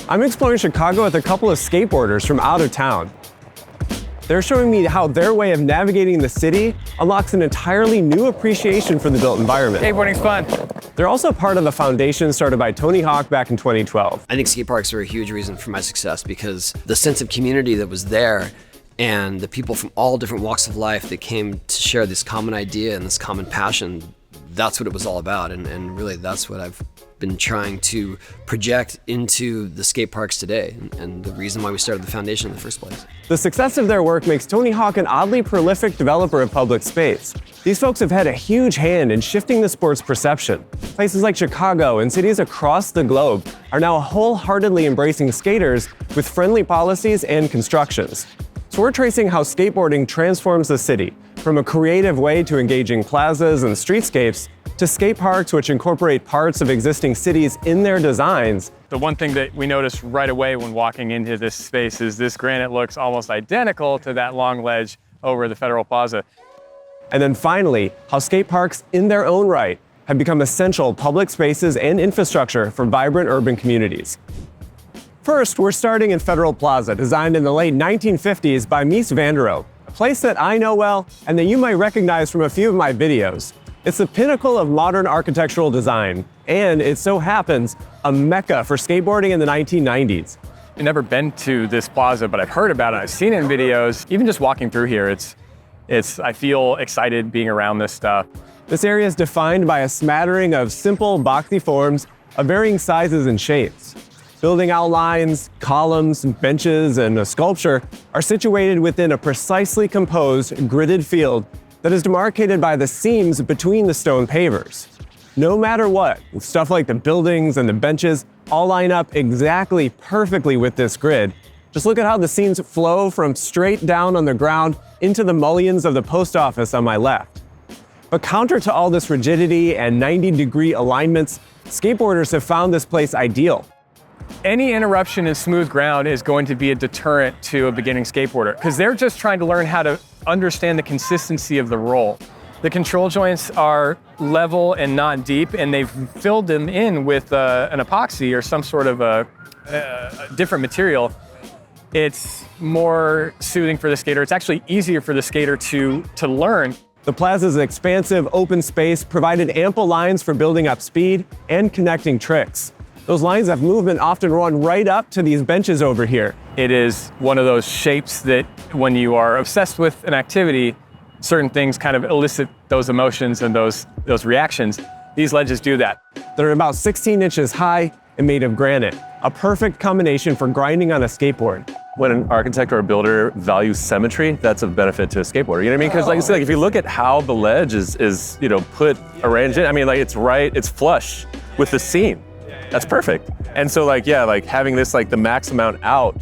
I'm exploring Chicago with a couple of skateboarders from out of town. They're showing me how their way of navigating the city unlocks an entirely new appreciation for the built environment. Skateboarding's fun. They're also part of a foundation started by Tony Hawk back in 2012. I think skate parks are a huge reason for my success because the sense of community that was there and the people from all different walks of life that came to share this common idea and this common passion, that's what it was all about. And really that's what I've been trying to project into the skate parks today and the reason why we started the foundation in the first place. The success of their work makes Tony Hawk an oddly prolific developer of public space. These folks have had a huge hand in shifting the sport's perception. Places like Chicago and cities across the globe are now wholeheartedly embracing skaters with friendly policies and constructions. So we're tracing how skateboarding transforms the city, from a creative way to engaging plazas and streetscapes, to skate parks which incorporate parts of existing cities in their designs. The one thing that we noticed right away when walking into this space is this granite looks almost identical to that long ledge over the Federal Plaza. And then finally, how skate parks in their own right have become essential public spaces and infrastructure for vibrant urban communities. First, we're starting in Federal Plaza, designed in the late 1950s by Mies van der Rohe, a place that I know well and that you might recognize from a few of my videos. It's the pinnacle of modern architectural design, and it so happens, a mecca for skateboarding in the 1990s. I've never been to this plaza, but I've heard about it, I've seen it in videos. Even just walking through here, I feel excited being around this stuff. This area is defined by a smattering of simple, boxy forms of varying sizes and shapes. Building outlines, columns, benches, and a sculpture are situated within a precisely composed, gridded field that is demarcated by the seams between the stone pavers. No matter what, stuff like the buildings and the benches all line up exactly perfectly with this grid. Just look at how the seams flow from straight down on the ground into the mullions of the post office on my left. But counter to all this rigidity and 90-degree alignments, skateboarders have found this place ideal. Any interruption in smooth ground is going to be a deterrent to a beginning skateboarder because they're just trying to learn how to understand the consistency of the roll. The control joints are level and not deep, and they've filled them in with an epoxy or some sort of a different material. It's more soothing for the skater. It's actually easier for the skater to learn. The plaza's expansive open space provided ample lines for building up speed and connecting tricks. Those lines of movement often run right up to these benches over here. It is one of those shapes that when you are obsessed with an activity, certain things kind of elicit those emotions and those reactions. These ledges do that. They're about 16 inches high and made of granite, a perfect combination for grinding on a skateboard. When an architect or a builder values symmetry, that's a benefit to a skateboarder. You know what I mean? Because like I said, if you look at how the ledge is put, arranged in, I mean, it's right, it's flush with the seam. That's perfect. And so having this the max amount out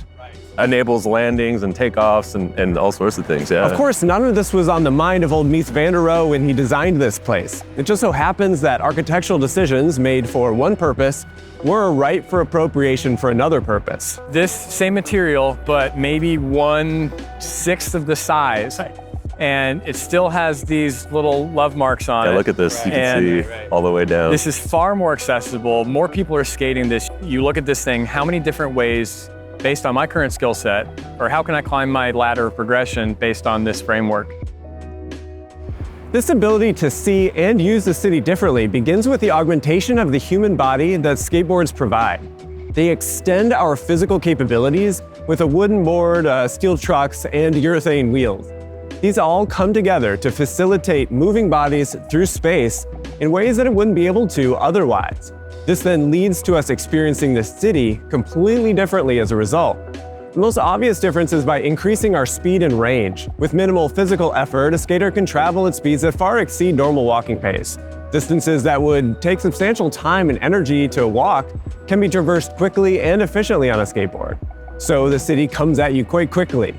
enables landings and takeoffs and all sorts of things, yeah. Of course, none of this was on the mind of old Mies van der Rohe when he designed this place. It just so happens that architectural decisions made for one purpose were ripe for appropriation for another purpose. This same material, but maybe 1/6 of the size. And it still has these little love marks on it. Yeah, look at this, you can see all the way down. This is far more accessible. More people are skating this. You look at this thing, how many different ways, based on my current skill set, or how can I climb my ladder of progression based on this framework? This ability to see and use the city differently begins with the augmentation of the human body that skateboards provide. They extend our physical capabilities with a wooden board, steel trucks, and urethane wheels. These all come together to facilitate moving bodies through space in ways that it wouldn't be able to otherwise. This then leads to us experiencing the city completely differently as a result. The most obvious difference is by increasing our speed and range. With minimal physical effort, a skater can travel at speeds that far exceed normal walking pace. Distances that would take substantial time and energy to walk can be traversed quickly and efficiently on a skateboard. So the city comes at you quite quickly.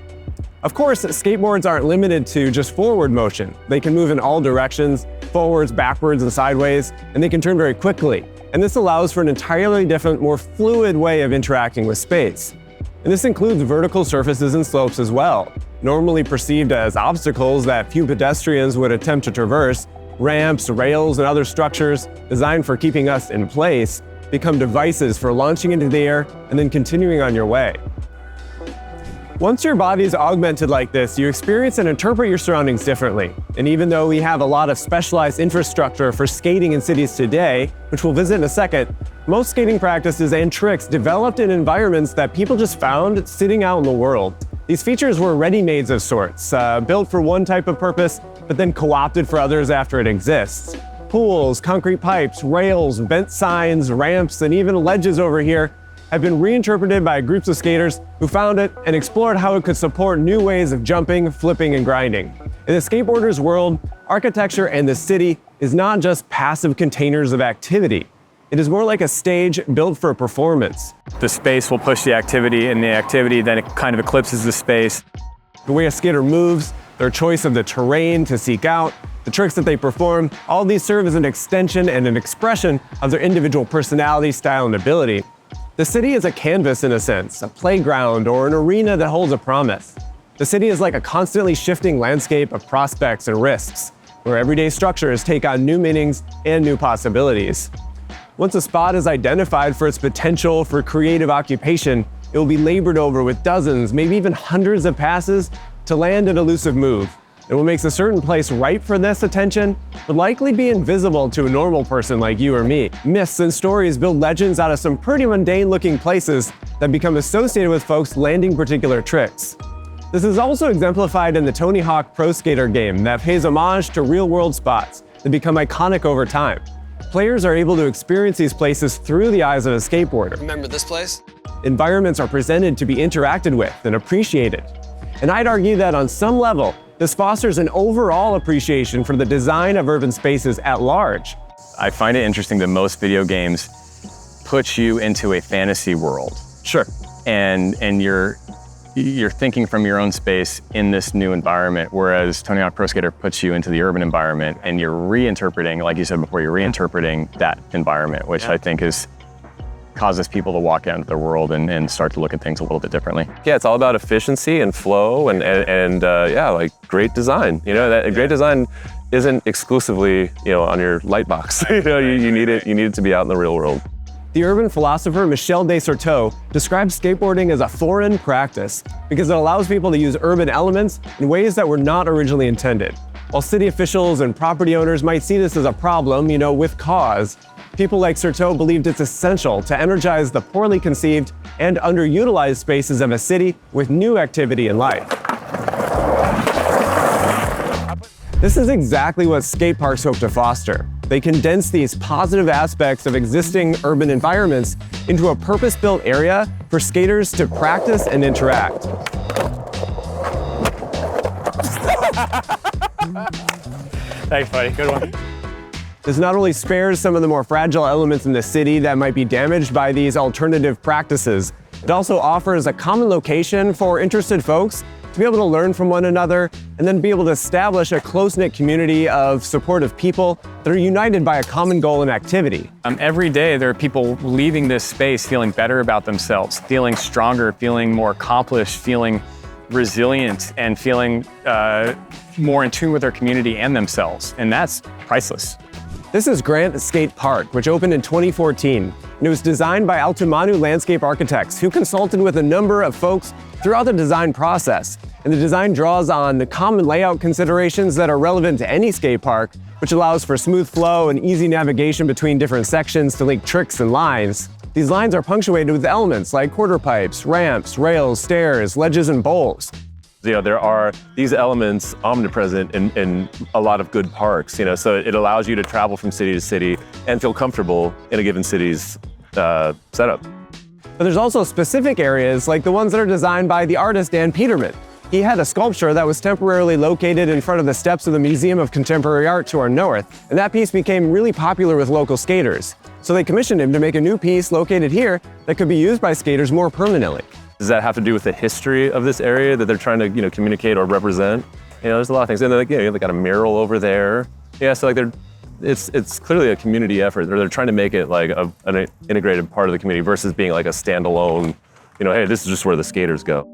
Of course, skateboards aren't limited to just forward motion. They can move in all directions, forwards, backwards, and sideways, and they can turn very quickly. And this allows for an entirely different, more fluid way of interacting with space. And this includes vertical surfaces and slopes as well. Normally perceived as obstacles that few pedestrians would attempt to traverse, ramps, rails, and other structures designed for keeping us in place become devices for launching into the air and then continuing on your way. Once your body is augmented like this, you experience and interpret your surroundings differently. And even though we have a lot of specialized infrastructure for skating in cities today, which we'll visit in a second, most skating practices and tricks developed in environments that people just found sitting out in the world. These features were ready-mades of sorts, built for one type of purpose, but then co-opted for others after it exists. Pools, concrete pipes, rails, vent signs, ramps, and even ledges over here have been reinterpreted by groups of skaters who found it and explored how it could support new ways of jumping, flipping, and grinding. In the skateboarder's world, architecture and the city is not just passive containers of activity. It is more like a stage built for performance. The space will push the activity, and the activity then it kind of eclipses the space. The way a skater moves, their choice of the terrain to seek out, the tricks that they perform, all these serve as an extension and an expression of their individual personality, style, and ability. The city is a canvas in a sense, a playground or an arena that holds a promise. The city is like a constantly shifting landscape of prospects and risks, where everyday structures take on new meanings and new possibilities. Once a spot is identified for its potential for creative occupation, it will be labored over with dozens, maybe even hundreds of passes to land an elusive move. And what makes a certain place ripe for this attention would likely be invisible to a normal person like you or me. Myths and stories build legends out of some pretty mundane-looking places that become associated with folks landing particular tricks. This is also exemplified in the Tony Hawk Pro Skater game that pays homage to real-world spots that become iconic over time. Players are able to experience these places through the eyes of a skateboarder. Remember this place? Environments are presented to be interacted with and appreciated. And I'd argue that on some level, this fosters an overall appreciation for the design of urban spaces at large. I find it interesting that most video games put you into a fantasy world. Sure. And you're thinking from your own space in this new environment, whereas Tony Hawk Pro Skater puts you into the urban environment and you're reinterpreting, like you said before, you're reinterpreting that environment, which I think causes people to walk out into the world and start to look at things a little bit differently. Yeah, it's all about efficiency and flow and yeah, like great design. You know, that great design isn't exclusively, on your light box. You need it to be out in the real world. The urban philosopher Michel de Certeau describes skateboarding as a foreign practice because it allows people to use urban elements in ways that were not originally intended. While city officials and property owners might see this as a problem, with cause, people like Certeau believed it's essential to energize the poorly conceived and underutilized spaces of a city with new activity and life. This is exactly what skate parks hope to foster. They condense these positive aspects of existing urban environments into a purpose-built area for skaters to practice and interact. Thanks, buddy. Good one. This not only spares some of the more fragile elements in the city that might be damaged by these alternative practices, it also offers a common location for interested folks to be able to learn from one another and then be able to establish a close-knit community of supportive people that are united by a common goal and activity. Every day there are people leaving this space feeling better about themselves, feeling stronger, feeling more accomplished, feeling resilient, and feeling more in tune with their community and themselves, and that's priceless. This is Grant Skate Park, which opened in 2014, and it was designed by Altumanu landscape architects who consulted with a number of folks throughout the design process. And the design draws on the common layout considerations that are relevant to any skate park, which allows for smooth flow and easy navigation between different sections to link tricks and lines. These lines are punctuated with elements like quarter pipes, ramps, rails, stairs, ledges, and bowls. There are these elements omnipresent in a lot of good parks, so it allows you to travel from city to city and feel comfortable in a given city's setup. But there's also specific areas like the ones that are designed by the artist Dan Peterman. He had a sculpture that was temporarily located in front of the steps of the Museum of Contemporary Art to our north, and that piece became really popular with local skaters. So they commissioned him to make a new piece located here that could be used by skaters more permanently. Does that have to do with the history of this area that they're trying to, communicate or represent? There's a lot of things. And then, they got a mural over there. Yeah, so it's clearly a community effort. They're trying to make it like an integrated part of the community versus being like a standalone, hey, this is just where the skaters go.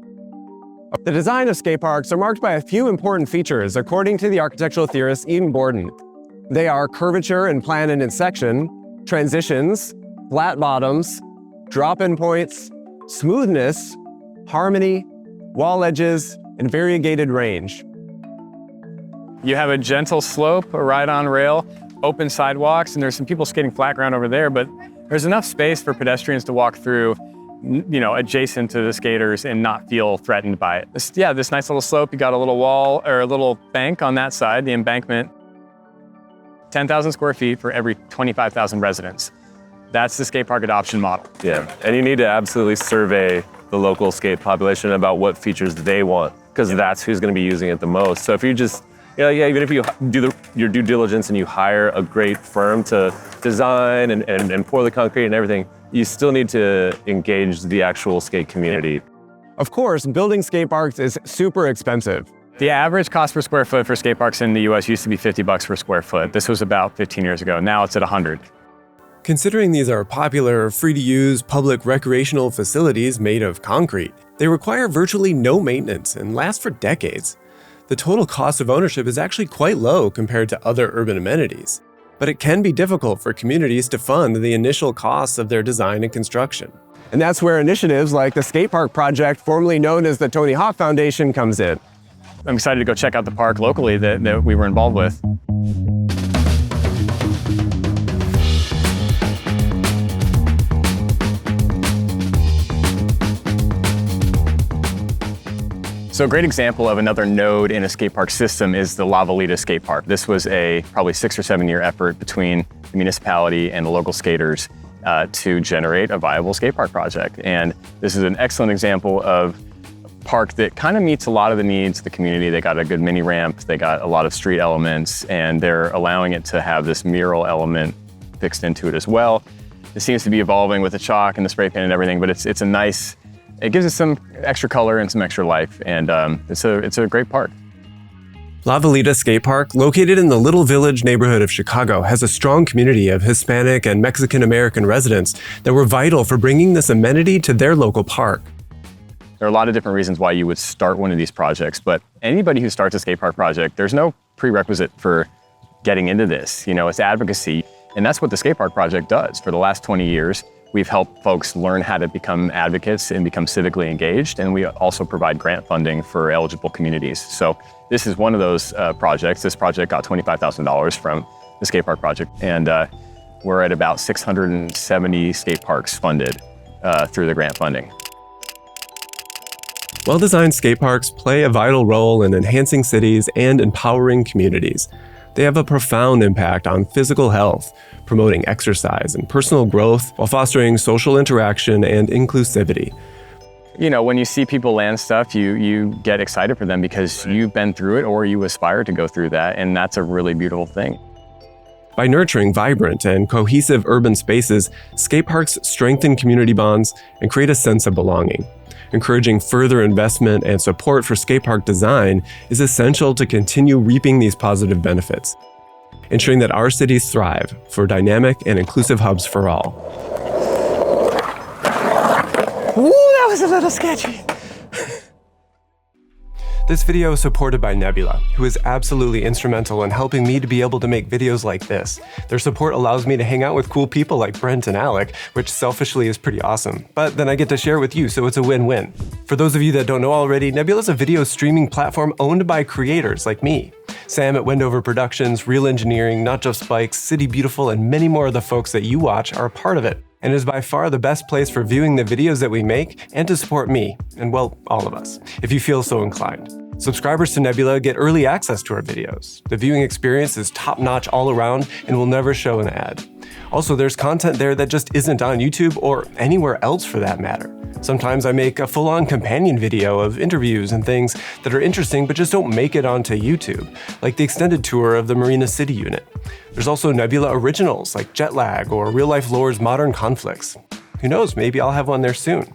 The design of skate parks are marked by a few important features, according to the architectural theorist Ian Borden. They are curvature in plan and in section, transitions, flat bottoms, drop-in points, smoothness, harmony, wall edges, and variegated range. You have a gentle slope, a ride-on rail, open sidewalks, and there's some people skating flat ground over there, but there's enough space for pedestrians to walk through, adjacent to the skaters and not feel threatened by it. This nice little slope, you got a little wall or a little bank on that side, the embankment. 10,000 square feet for every 25,000 residents. That's the skate park adoption model. Yeah, and you need to absolutely survey the local skate population about what features they want, because that's who's going to be using it the most. So if you just, even if you do your due diligence and you hire a great firm to design and pour the concrete and everything, you still need to engage the actual skate community. Of course, building skate parks is super expensive. The average cost per square foot for skate parks in the US used to be $50 per square foot. This was about 15 years ago. Now it's at 100. Considering these are popular, free-to-use public recreational facilities made of concrete, they require virtually no maintenance and last for decades. The total cost of ownership is actually quite low compared to other urban amenities, but it can be difficult for communities to fund the initial costs of their design and construction. And that's where initiatives like the Skatepark Project, formerly known as the Tony Hawk Foundation, comes in. I'm excited to go check out the park locally that we were involved with. So a great example of another node in a skate park system is the Lavita skate park. This was a probably 6 or 7 year effort between the municipality and the local skaters to generate a viable skate park project. And this is an excellent example of park that kind of meets a lot of the needs of the community. They got a good mini ramp, they got a lot of street elements, and they're allowing it to have this mural element fixed into it as well. It seems to be evolving with the chalk and the spray paint and everything, but it's a nice, it gives it some extra color and some extra life, and it's a great park. Lavita Skate Park, located in the Little Village neighborhood of Chicago, has a strong community of Hispanic and Mexican American residents that were vital for bringing this amenity to their local park. There are a lot of different reasons why you would start one of these projects, but anybody who starts a skate park project, there's no prerequisite for getting into this. It's advocacy, and that's what the Skatepark Project does. For the last 20 years, we've helped folks learn how to become advocates and become civically engaged, and we also provide grant funding for eligible communities. So this is one of those projects. This project got $25,000 from the Skatepark Project, and we're at about 670 skate parks funded through the grant funding. Well-designed skate parks play a vital role in enhancing cities and empowering communities. They have a profound impact on physical health, promoting exercise and personal growth while fostering social interaction and inclusivity. When you see people land stuff, you get excited for them because you've been through it or you aspire to go through that, and that's a really beautiful thing. By nurturing vibrant and cohesive urban spaces, skate parks strengthen community bonds and create a sense of belonging. Encouraging further investment and support for skate park design is essential to continue reaping these positive benefits, ensuring that our cities thrive for dynamic and inclusive hubs for all. Ooh, that was a little sketchy. This video is supported by Nebula, who is absolutely instrumental in helping me to be able to make videos like this. Their support allows me to hang out with cool people like Brent and Alec, which selfishly is pretty awesome. But then I get to share with you, so it's a win-win. For those of you that don't know already, Nebula is a video streaming platform owned by creators like me. Sam at Wendover Productions, Real Engineering, Not Just Bikes, City Beautiful, and many more of the folks that you watch are a part of it, and is by far the best place for viewing the videos that we make and to support me, and well, all of us, if you feel so inclined. Subscribers to Nebula get early access to our videos. The viewing experience is top-notch all around and will never show an ad. Also, there's content there that just isn't on YouTube or anywhere else for that matter. Sometimes I make a full-on companion video of interviews and things that are interesting but just don't make it onto YouTube, like the extended tour of the Marina City unit. There's also Nebula originals like Jetlag or Real Life Lore's Modern Conflicts. Who knows, maybe I'll have one there soon.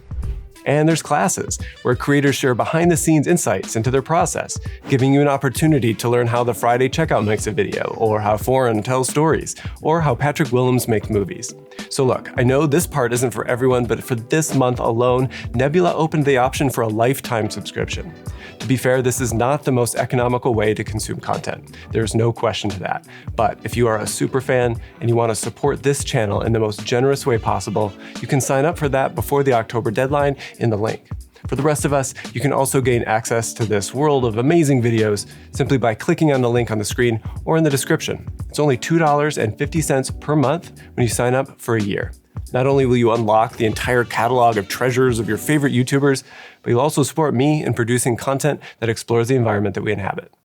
And there's classes, where creators share behind-the-scenes insights into their process, giving you an opportunity to learn how the Friday Checkout makes a video, or how Foreign tells stories, or how Patrick Willems makes movies. So look, I know this part isn't for everyone, but for this month alone, Nebula opened the option for a lifetime subscription. To be fair, this is not the most economical way to consume content. There's no question to that. But if you are a super fan and you want to support this channel in the most generous way possible, you can sign up for that before the October deadline in the link. For the rest of us, you can also gain access to this world of amazing videos simply by clicking on the link on the screen or in the description. It's only $2.50 per month when you sign up for a year. Not only will you unlock the entire catalog of treasures of your favorite YouTubers, but you'll also support me in producing content that explores the environment that we inhabit.